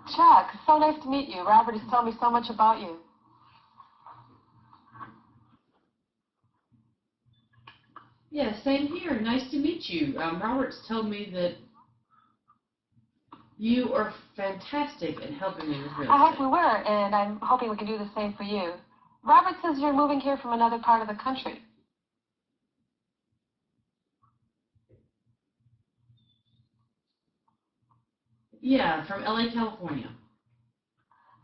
Chuck, so nice to meet you. Robert has told me so much about you. Yeah, same here. Nice to meet you. Robert's told me that you are fantastic at helping me with real estate. I hope we were, and I'm hoping we can do the same for you. Robert says you're moving here from another part of the country. Yeah, from LA, California.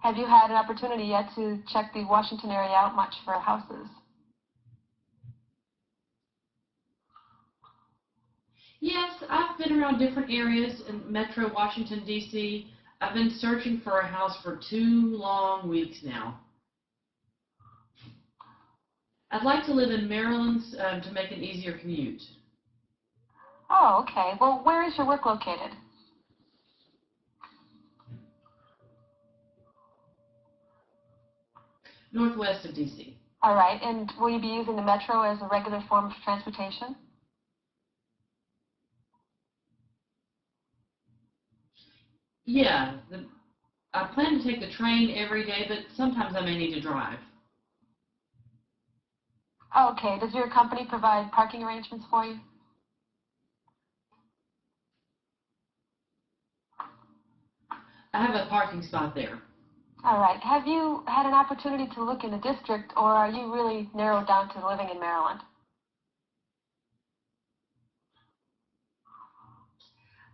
Have you had an opportunity yet to check the Washington area out much for houses? Yes, I've been around different areas in Metro Washington, D.C. I've been searching for a house for 2 long weeks now. I'd like to live in Maryland to make an easier commute. Oh, okay. Well, where is your work located? Northwest of D.C. All right. And will you be using the metro as a regular form of transportation? Yeah, I plan to take the train every day, but sometimes I may need to drive. Okay. Does your company provide parking arrangements for you? I have a parking spot there. All right. Have you had an opportunity to look in the district, or are you really narrowed down to living in Maryland?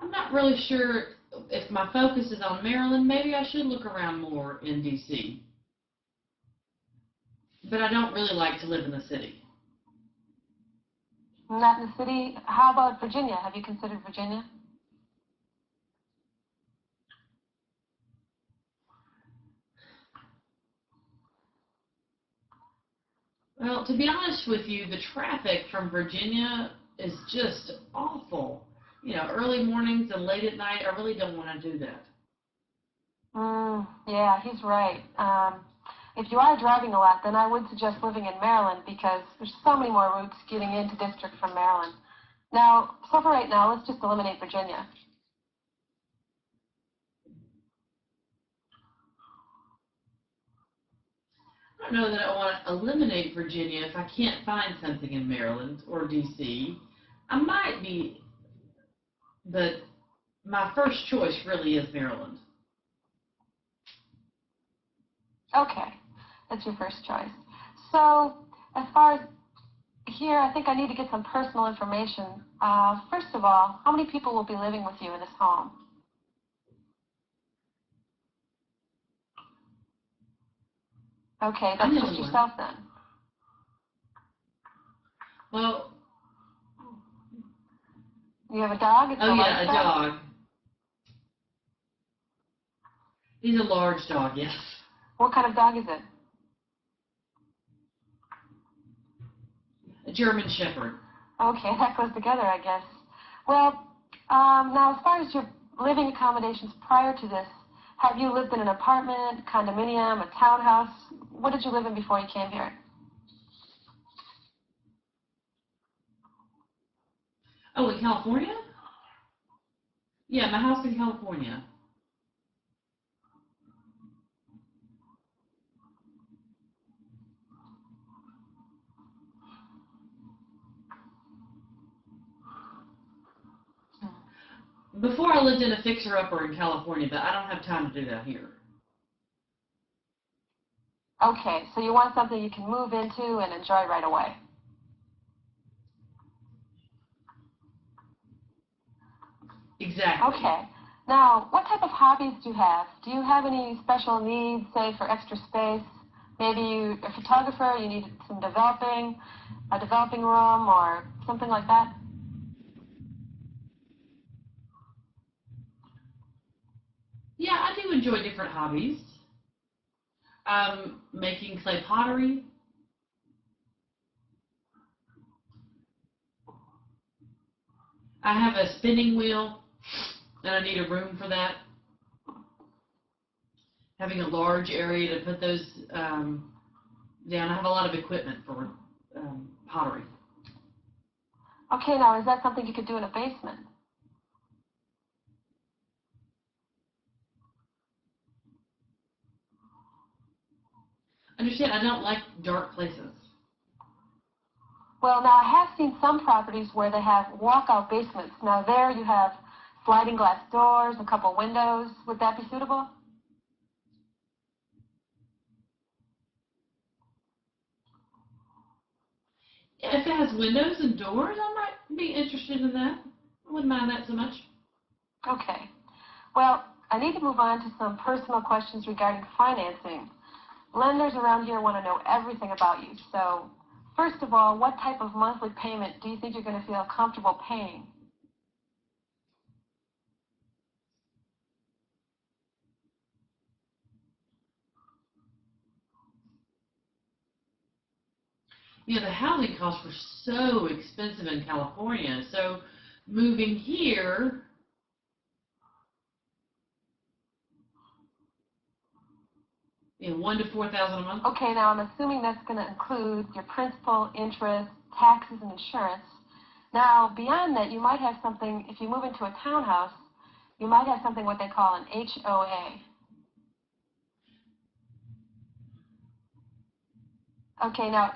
I'm not really sure if my focus is on Maryland. Maybe I should look around more in D.C. But I don't really like to live in the city. Not in the city? How about Virginia? Have you considered Virginia? Well, to be honest with you, the traffic from Virginia is just awful. You know, early mornings and late at night, I really don't want to do that. Yeah, he's right. If you are driving a lot, then I would suggest living in Maryland because there's so many more routes getting into district from Maryland. Now, so for right now, let's just eliminate Virginia. I don't know that I want to eliminate Virginia if I can't find something in Maryland or D.C. I might be, but my first choice really is Maryland. Okay, that's your first choice. So, as far as here, I think I need to get some personal information. First of all, how many people will be living with you in this home? Okay, that's just yourself then. Well, you have a dog? It's oh yeah, a dog. He's a large dog, yes. What kind of dog is it? A German Shepherd. Okay, that goes together, I guess. Well, now as far as your living accommodations prior to this, have you lived in an apartment, condominium, a townhouse? What did you live in before you came here? Oh, in California? Yeah, my house in California. Before I lived in a fixer-upper in California, but I don't have time to do that here. Okay, so you want something you can move into and enjoy right away. Exactly. Okay. Now, what type of hobbies do you have? Do you have any special needs, say, for extra space? Maybe you're a photographer, you need some developing, a developing room, or something like that? Yeah, I do enjoy different hobbies. Making clay pottery. I have a spinning wheel, and I need a room for that. Having a large area to put those down. I have a lot of equipment for pottery. Okay, now, is that something you could do in a basement? Understand, I don't like dark places. Well, now I have seen some properties where they have walkout basements. Now there you have sliding glass doors, a couple windows. Would that be suitable? If it has windows and doors, I might be interested in that. I wouldn't mind that so much. Okay. Well, I need to move on to some personal questions regarding financing. Lenders around here want to know everything about you. So, first of all, what type of monthly payment do you think you're going to feel comfortable paying? You know, the housing costs were so expensive in California. So moving here, you know, $1,000 to $4,000 a month. Okay, now I'm assuming that's going to include your principal, interest, taxes, and insurance. Now, beyond that, you might have something, if you move into a townhouse, you might have something what they call an HOA. Okay, now,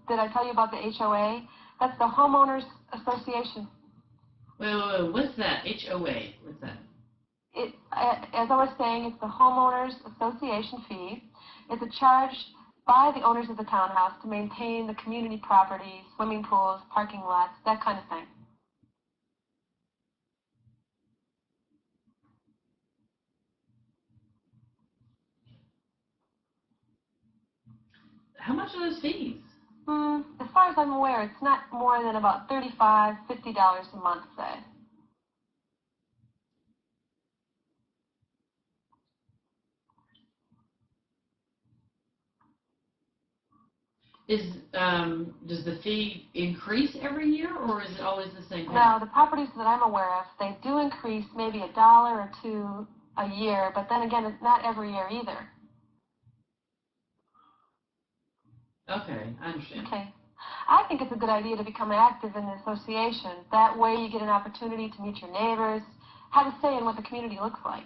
did I tell you about the HOA? That's the Homeowners Association. Wait, what's that? HOA, what's that? As I was saying, it's the Homeowners Association fee. It's a charge by the owners of the townhouse to maintain the community properties, swimming pools, parking lots, that kind of thing. How much are those fees? As far as I'm aware, it's not more than about $35, $50 a month, say. Does the fee increase every year, or is it always the same? Now, the properties that I'm aware of, they do increase maybe $1 or $2 a year, but then again, it's not every year either. Okay, I understand. Okay. I think it's a good idea to become active in the association. That way you get an opportunity to meet your neighbors, have a say in what the community looks like.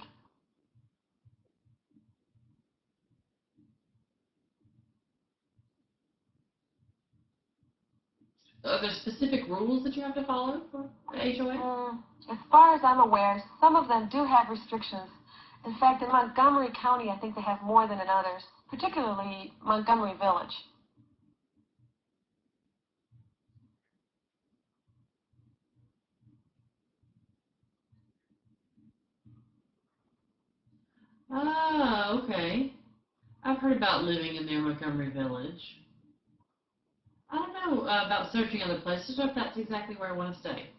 Are there specific rules that you have to follow for the HOA? As far as I'm aware, some of them do have restrictions. In fact, in Montgomery County, I think they have more than in others, particularly Montgomery Village. Oh, okay. I've heard about living in near Montgomery Village. I don't know about searching other places, or if that's exactly where I want to stay.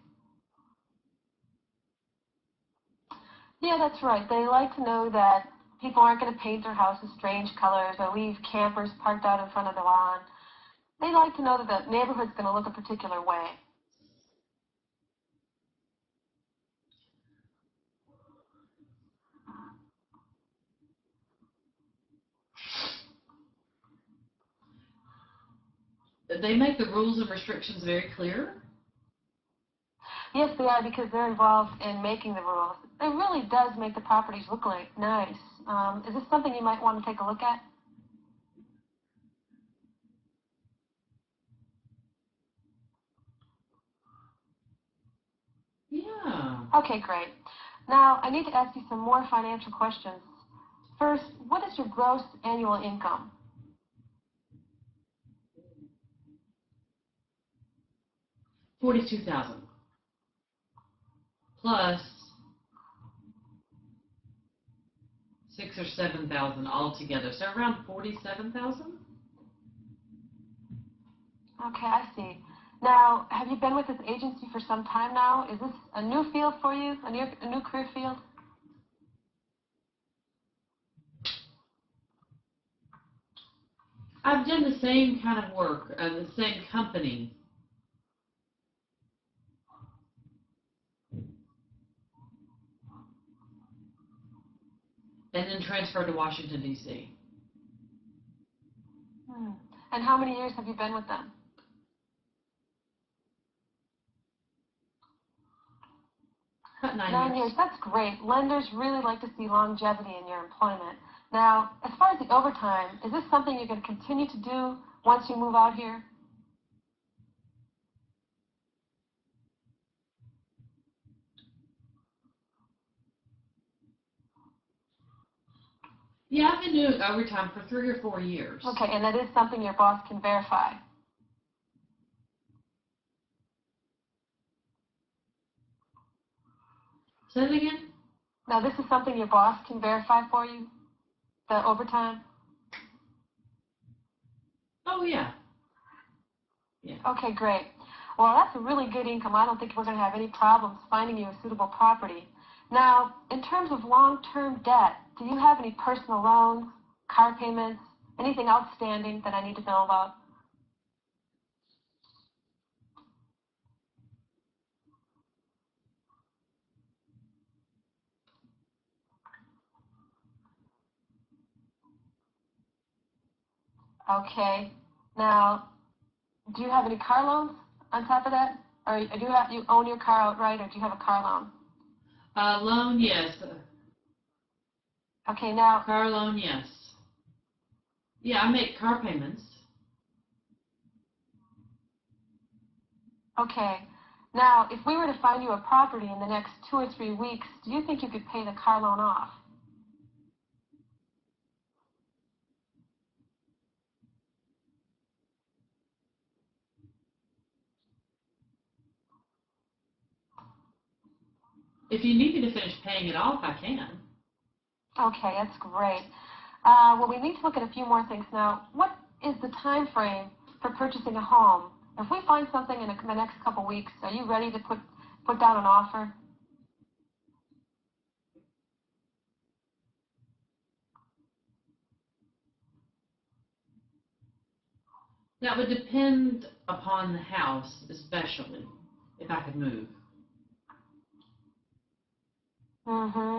Yeah, that's right. They like to know that people aren't going to paint their houses strange colors or leave campers parked out in front of the lawn. They like to know that the neighborhood's going to look a particular way. They make the rules and restrictions very clear. Yes, they are, because they're involved in making the rules. It really does make the properties look like nice. Is this something you might want to take a look at? Yeah. Okay, great. Now, I need to ask you some more financial questions. First, what is your gross annual income? $42,000 plus 6,000 or 7,000 altogether, so around 47,000. Okay, I see. Now, have you been with this agency for some time now? Is this a new field for you, a new career field? I've done the same kind of work, the same company. And then transferred to Washington, D.C. And how many years have you been with them? About 9 9 years. That's great. Lenders really like to see longevity in your employment. Now, as far as the overtime, is this something you're going to continue to do once you move out here? Yeah, I've been doing overtime for 3 or 4 years. Okay, and that is something your boss can verify. Say it again? Now, this is something your boss can verify for you, the overtime? Oh, yeah. Yeah. Okay, great. Well, that's a really good income. I don't think we're going to have any problems finding you a suitable property. Now, in terms of long-term debt, do you have any personal loans, car payments, anything outstanding that I need to know about? Okay. Now, do you have any car loans on top of that? Or you own your car outright, or do you have a car loan? Loan, yes. Okay, now, Car loan, yes. Yeah, I make car payments. okay. Now, if we were to find you a property in the next 2 or 3 weeks, do you think you could pay the car loan off? If you need me to finish paying it off, I can. Okay, that's great. Well, we need to look at a few more things now. What is the time frame for purchasing a home? If we find something in the next couple weeks, are you ready to put down an offer? That would depend upon the house, especially, if I could move.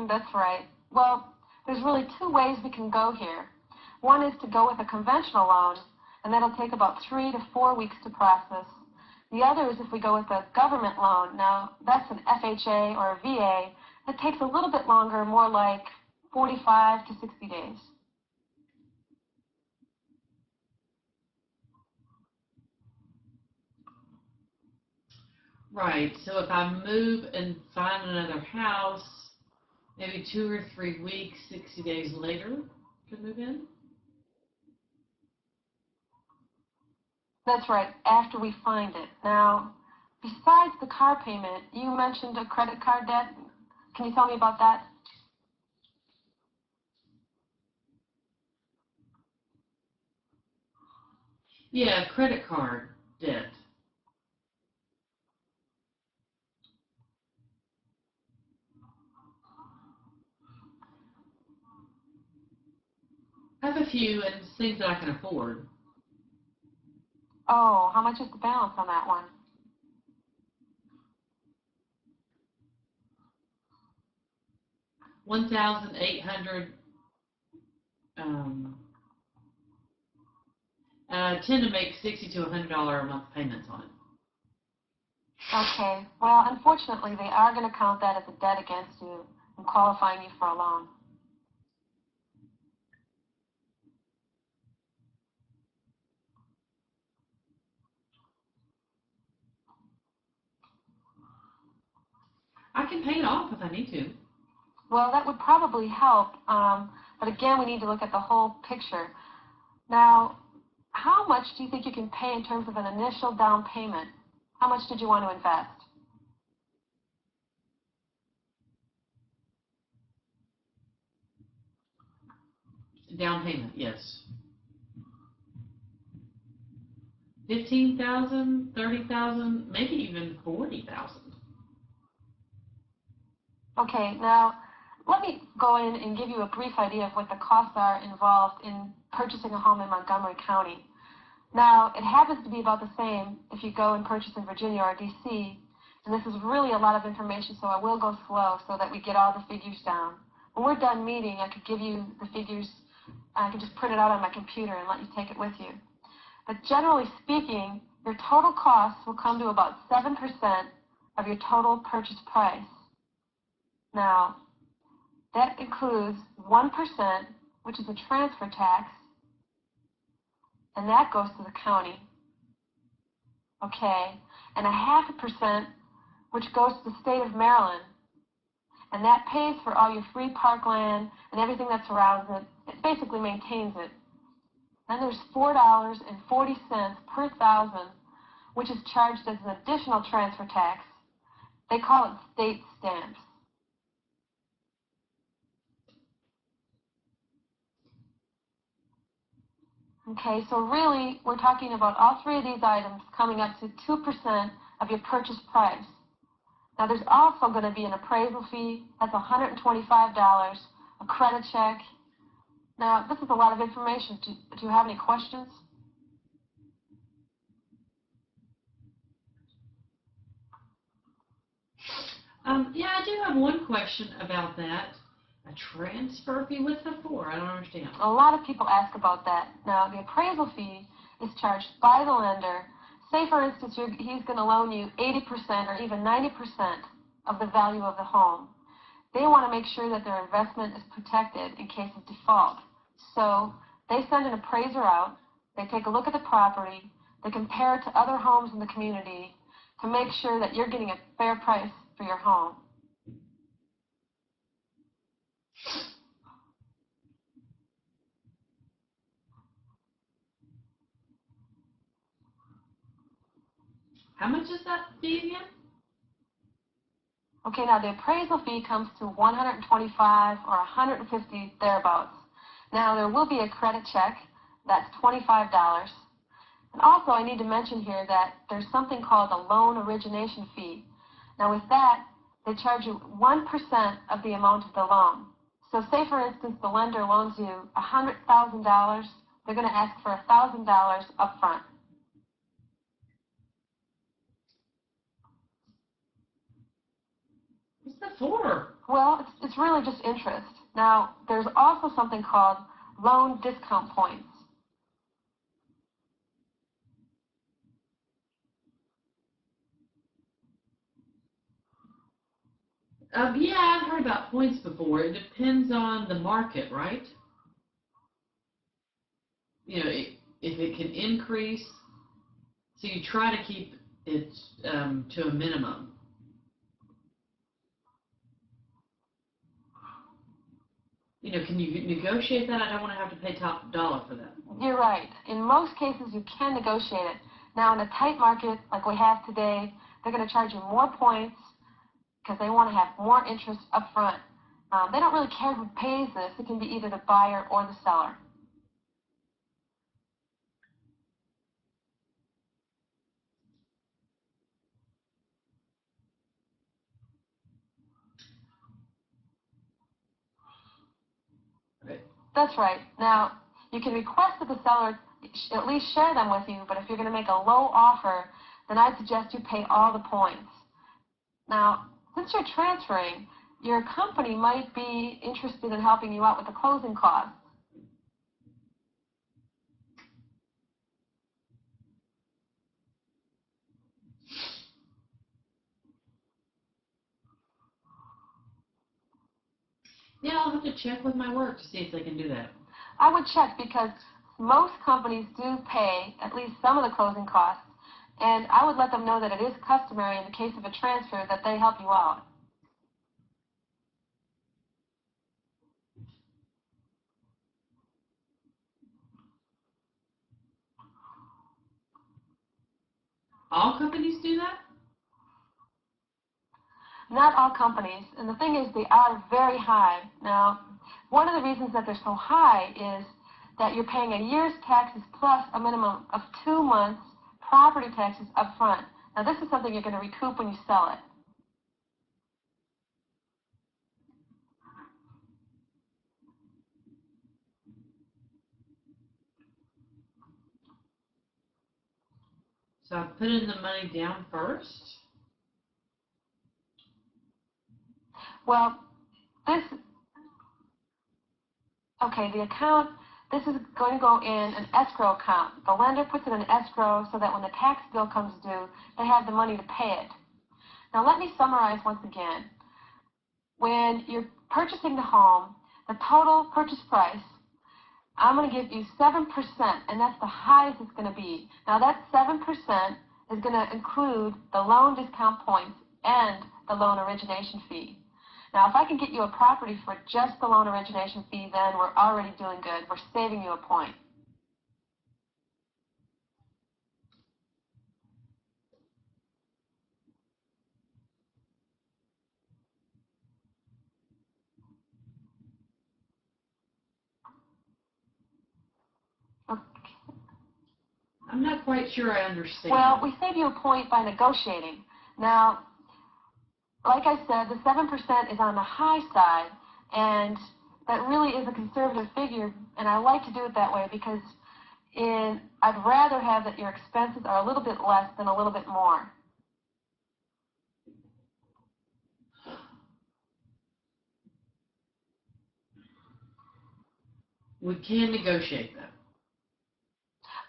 That's right. Well, there's really 2 ways we can go here. One is to go with a conventional loan, and that'll take about 3 to 4 weeks to process. The other is if we go with a government loan. Now, that's an FHA or a VA. That takes a little bit longer, more like 45 to 60 days. Right, so if I move and find another house, maybe 2 or 3 weeks, 60 days later, could move in? That's right, after we find it. Now, besides the car payment, you mentioned a credit card debt. Can you tell me about that? Yeah, credit card debt. I have a few and things that I can afford. Oh, how much is the balance on that one? $1,800. I tend to make $60 to $100 a month payments on it. Okay. Well, unfortunately, they are going to count that as a debt against you and qualifying you for a loan. I can pay it off if I need to. Well, that would probably help, but again, we need to look at the whole picture. Now, how much do you think you can pay in terms of an initial down payment? How much did you want to invest? Down payment, yes. 15,000, 30,000, maybe even 40,000. Okay, now let me go in and give you a brief idea of what the costs are involved in purchasing a home in Montgomery County. Now, it happens to be about the same if you go and purchase in Virginia or D.C., and this is really a lot of information, so I will go slow so that we get all the figures down. When we're done meeting, I could give you the figures. I could just print it out on my computer and let you take it with you. But generally speaking, your total costs will come to about 7% of your total purchase price. Now, that includes 1% which is a transfer tax, and that goes to the county. Okay, and 0.5%, which goes to the state of Maryland, and that pays for all your free parkland and everything that surrounds it. It basically maintains it. Then there's $4.40 per thousand, which is charged as an additional transfer tax. They call it state stamps. Okay, so really, we're talking about all three of these items coming up to 2% of your purchase price. Now, there's also going to be an appraisal fee. That's $125, a credit check. Now, this is a lot of information. Do you have any questions? Yeah, I do have one question about that. A transfer fee? What's that for? I don't understand. A lot of people ask about that. Now, the appraisal fee is charged by the lender. Say, for instance, he's going to loan you 80% or even 90% of the value of the home. They want to make sure that their investment is protected in case of default. So they send an appraiser out. They take a look at the property. They compare it to other homes in the community to make sure that you're getting a fair price for your home. How much is that fee again? Okay, now the appraisal fee comes to $125 or $150 thereabouts. Now there will be a credit check. That's $25. And also I need to mention here that there's something called a loan origination fee. Now with that, they charge you 1% of the amount of the loan. So say, for instance, the lender loans you $100,000. They're going to ask for $1,000 up front. What's that for? Well, it's really just interest. Now, there's also something called loan discount points. Yeah, I've heard about points before. It depends on the market, right? You know, if it can increase, so you try to keep it to a minimum. You know, can you negotiate that? I don't want to have to pay top dollar for that. You're right. In most cases, you can negotiate it. Now, in a tight market like we have today, they're going to charge you more points because they want to have more interest up front. They don't really care who pays this. It can be either the buyer or the seller. That's right. Now, you can request that the seller at least share them with you, but if you're going to make a low offer, then I'd suggest you pay all the points. Now, since you're transferring, your company might be interested in helping you out with the closing costs. Yeah, I'll have to check with my work to see if they can do that. I would check because most companies do pay at least some of the closing costs, and I would let them know that it is customary in the case of a transfer that they help you out. All companies do that? Not all companies, and the thing is they are very high. Now, one of the reasons that they're so high is that you're paying a year's taxes plus a minimum of 2 months property taxes up front. Now, this is something you're going to recoup when you sell it. So I put in the money down first? Well, the account, this is going to go in an escrow account. The lender puts it in escrow so that when the tax bill comes due, they have the money to pay it. Now, let me summarize once again. When you're purchasing the home, the total purchase price I'm going to give you 7%, and that's the highest it's going to be. Now that 7% is going to include the loan discount points and the loan origination fee. Now if I can get you a property for just the loan origination fee, then we're already doing good. We're saving you a point. Okay. I'm not quite sure I understand. Well, we save you a point by negotiating. Now, like I said, the 7% is on the high side, and that really is a conservative figure, and I like to do it that way because I'd rather have that your expenses are a little bit less than a little bit more. We can negotiate that.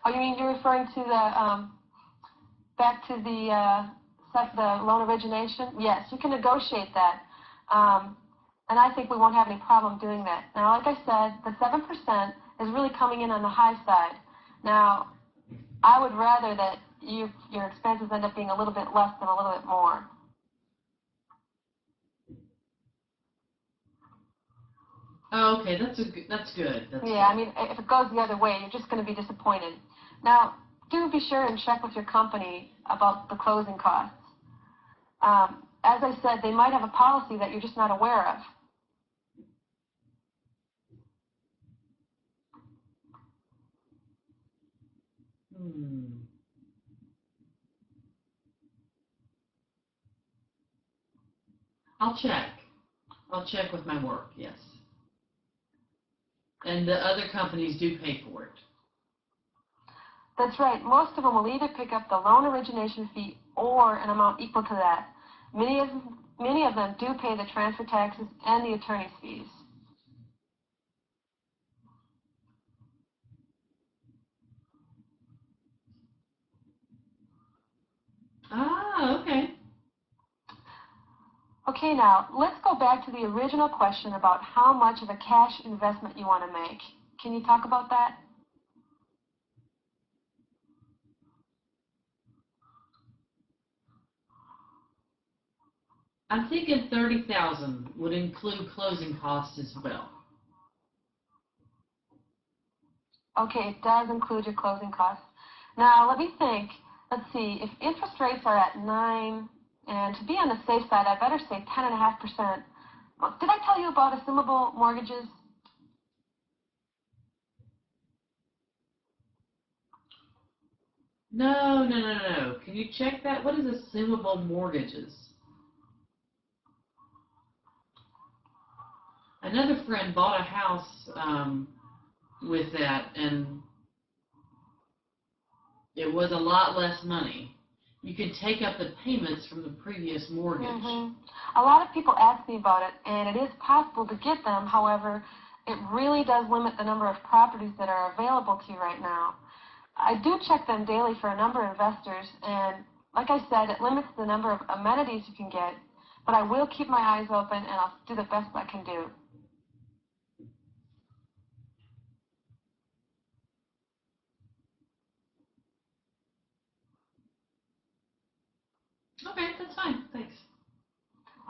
Oh, you mean you're referring to the back to the loan origination? Yes, you can negotiate that, and I think we won't have any problem doing that. Now, like I said, the 7% is really coming in on the high side. Now, I would rather that your expenses end up being a little bit less than a little bit more. Oh, okay, that's good. That's Yeah, I good. mean, if it goes the other way, you're just going to be disappointed. Now, do be sure and check with your company about the closing costs. As I said, they might have a policy that you're just not aware of. I'll check. I'll check with my work, yes. And the other companies do pay for it. That's right. Most of them will either pick up the loan origination fee or an amount equal to that. Many of them do pay the transfer taxes and the attorney's fees. Ah, okay. Okay, now, let's go back to the original question about how much of a cash investment you want to make. Can you talk about that? I'm thinking $30,000 would include closing costs as well. Okay, it does include your closing costs. Now, let me think. Let's see. If interest rates are at 9, and to be on the safe side, I better say 10.5%. Well, did I tell you about assumable mortgages? No. Can you check that? What is assumable mortgages? Another friend bought a house with that, and it was a lot less money. You could take up the payments from the previous mortgage. A lot of people ask me about it, and it is possible to get them. However, it really does limit the number of properties that are available to you right now. I do check them daily for a number of investors, and like I said, it limits the number of amenities you can get, but I will keep my eyes open, and I'll do the best I can do. Okay, that's fine. Thanks.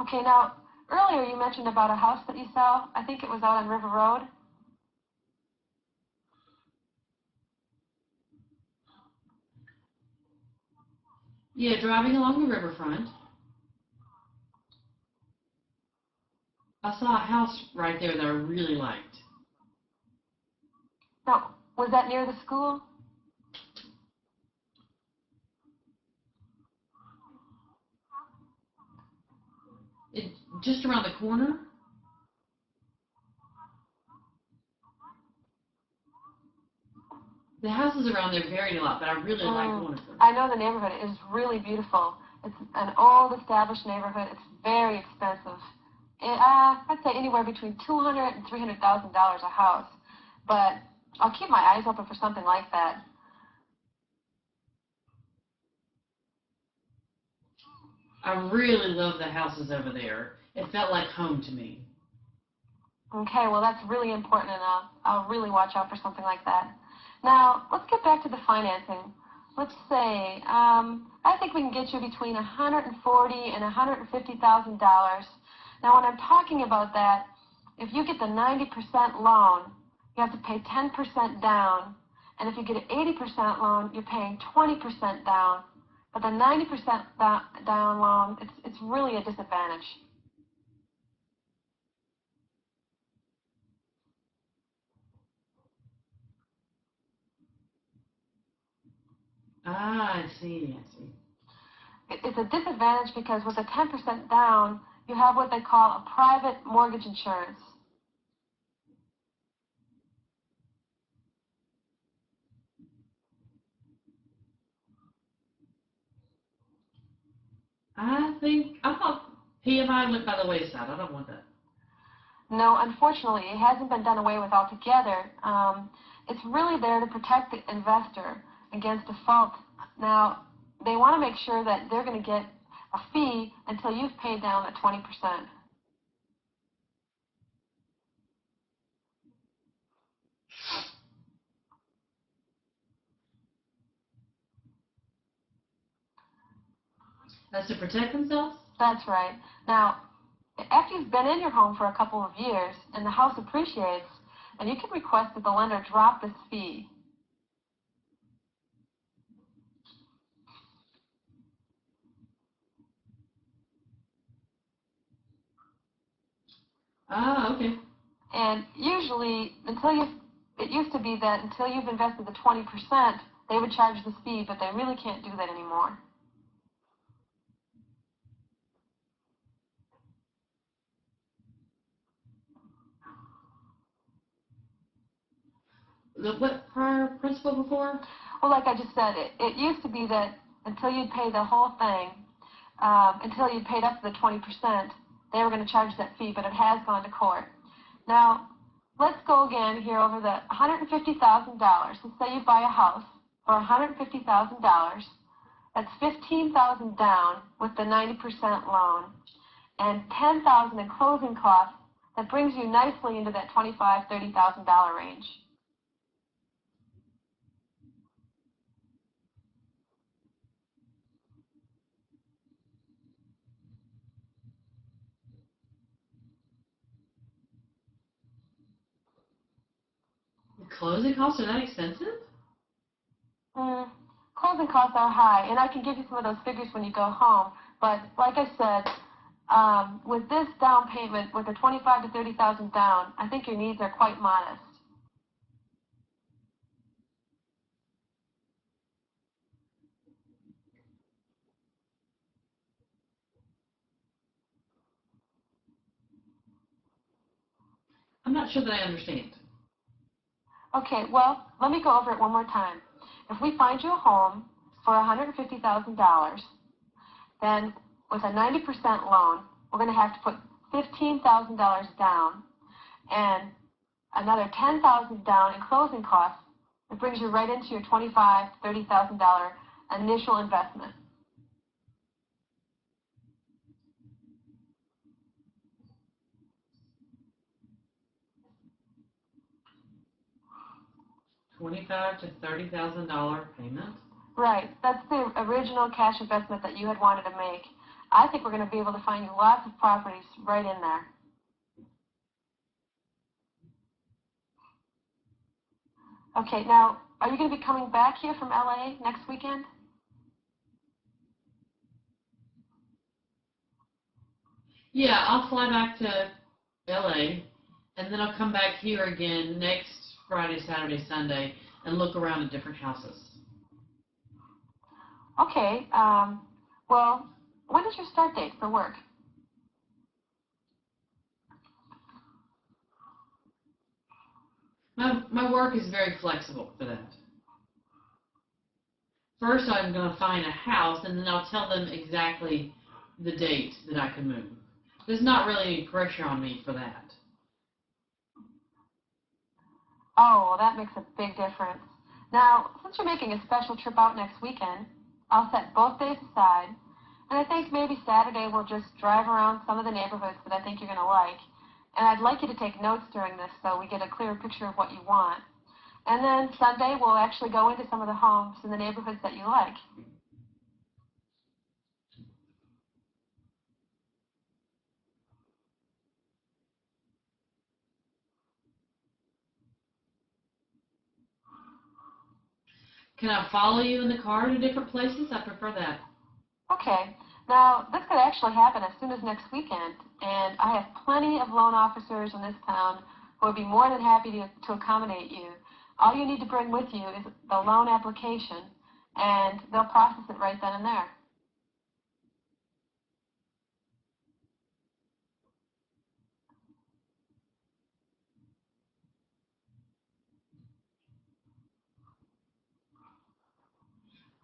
Okay, now, earlier you mentioned about a house that you saw. I think it was out on River Road. Yeah, driving along the riverfront, I saw a house right there that I really liked. Now, was that near the school? It's just around the corner. The houses around there varied a lot, but I really liked one of them. I know the neighborhood. It is really beautiful. It's an old, established neighborhood. It's very expensive. I'd say anywhere between $200,000 and $300,000 a house. But I'll keep my eyes open for something like that. I really love the houses over there. It felt like home to me. Okay, well, that's really important, and I'll really watch out for something like that. Now, let's get back to the financing. Let's say, I think we can get you between $140,000 and $150,000. Now, when I'm talking about that, if you get the 90% loan, you have to pay 10% down, and if you get an 80% loan, you're paying 20% down. But the 90% down loan, it's really a disadvantage. Ah, I see. It's a disadvantage because with a 10% down, you have what they call a private mortgage insurance. I thought PMI went by the wayside. I don't want that. No, unfortunately, it hasn't been done away with altogether. It's really there to protect the investor against default. Now, they want to make sure that they're going to get a fee until you've paid down at 20%. That's to protect themselves? That's right. Now, after you've been in your home for a couple of years and the house appreciates, and you can request that the lender drop this fee. Ah, okay. And usually, it used to be that until you've invested the 20%, they would charge this fee, but they really can't do that anymore. What prior principle before? Well, like I just said, it used to be that until you'd pay the whole thing, until you'd paid up to the 20%, they were going to charge that fee, but it has gone to court. Now, let's go again here over the $150,000. Let's say you buy a house for $150,000. That's $15,000 down with the 90% loan, and $10,000 in closing costs. That brings you nicely into that $25,000, $30,000 range. The closing costs are that expensive? Closing costs are high, and I can give you some of those figures when you go home. But like I said, with this down payment, with the $25,000 to $30,000 down, I think your needs are quite modest. I'm not sure that I understand. Okay, well, let me go over it one more time. If we find you a home for $150,000, then with a 90% loan, we're going to have to put $15,000 down and another $10,000 down in closing costs. It brings you right into your $25,000 to $30,000 initial investment. $25,000 to $30,000 payment? Right. That's the original cash investment that you had wanted to make. I think we're going to be able to find you lots of properties right in there. Okay, now, are you going to be coming back here from LA next weekend? Yeah, I'll fly back to LA, and then I'll come back here again next Friday, Saturday, Sunday, and look around at different houses. Okay, well, when is your start date for work? My work is very flexible for that. First, I'm going to find a house, and then I'll tell them exactly the date that I can move. There's not really any pressure on me for that. Oh, well, that makes a big difference. Now, since you're making a special trip out next weekend, I'll set both days aside, and I think maybe Saturday we'll just drive around some of the neighborhoods that I think you're going to like. And I'd like you to take notes during this so we get a clearer picture of what you want. And then Sunday, we'll actually go into some of the homes in the neighborhoods that you like. Can I follow you in the car to different places? I prefer that. Okay. Now, this could actually happen as soon as next weekend, and I have plenty of loan officers in this town who would be more than happy to accommodate you. All you need to bring with you is the loan application, and they'll process it right then and there.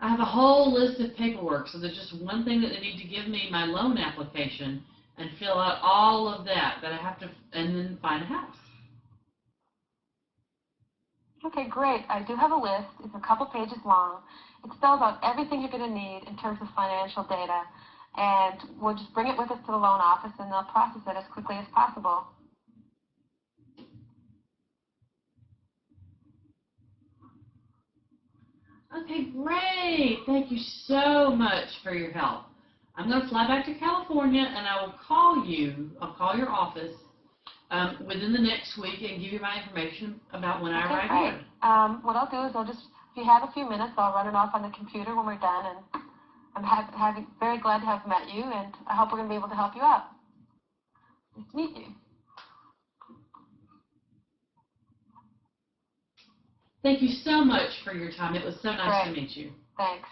I have a whole list of paperwork, so there's just one thing that they need to give me, my loan application, and fill out all of that I have to, and then find a house. Okay, great. I do have a list. It's a couple pages long. It spells out everything you're going to need in terms of financial data, and we'll just bring it with us to the loan office, and they'll process it as quickly as possible. Okay, great. Thank you so much for your help. I'm going to fly back to California, and I will call you. I'll call your office within the next week and give you my information about when I arrive here. What I'll do is if you have a few minutes, I'll run it off on the computer when we're done, and I'm very glad to have met you, and I hope we're going to be able to help you out. Nice to meet you. Thank you so much for your time. It was so nice to meet you. Thanks.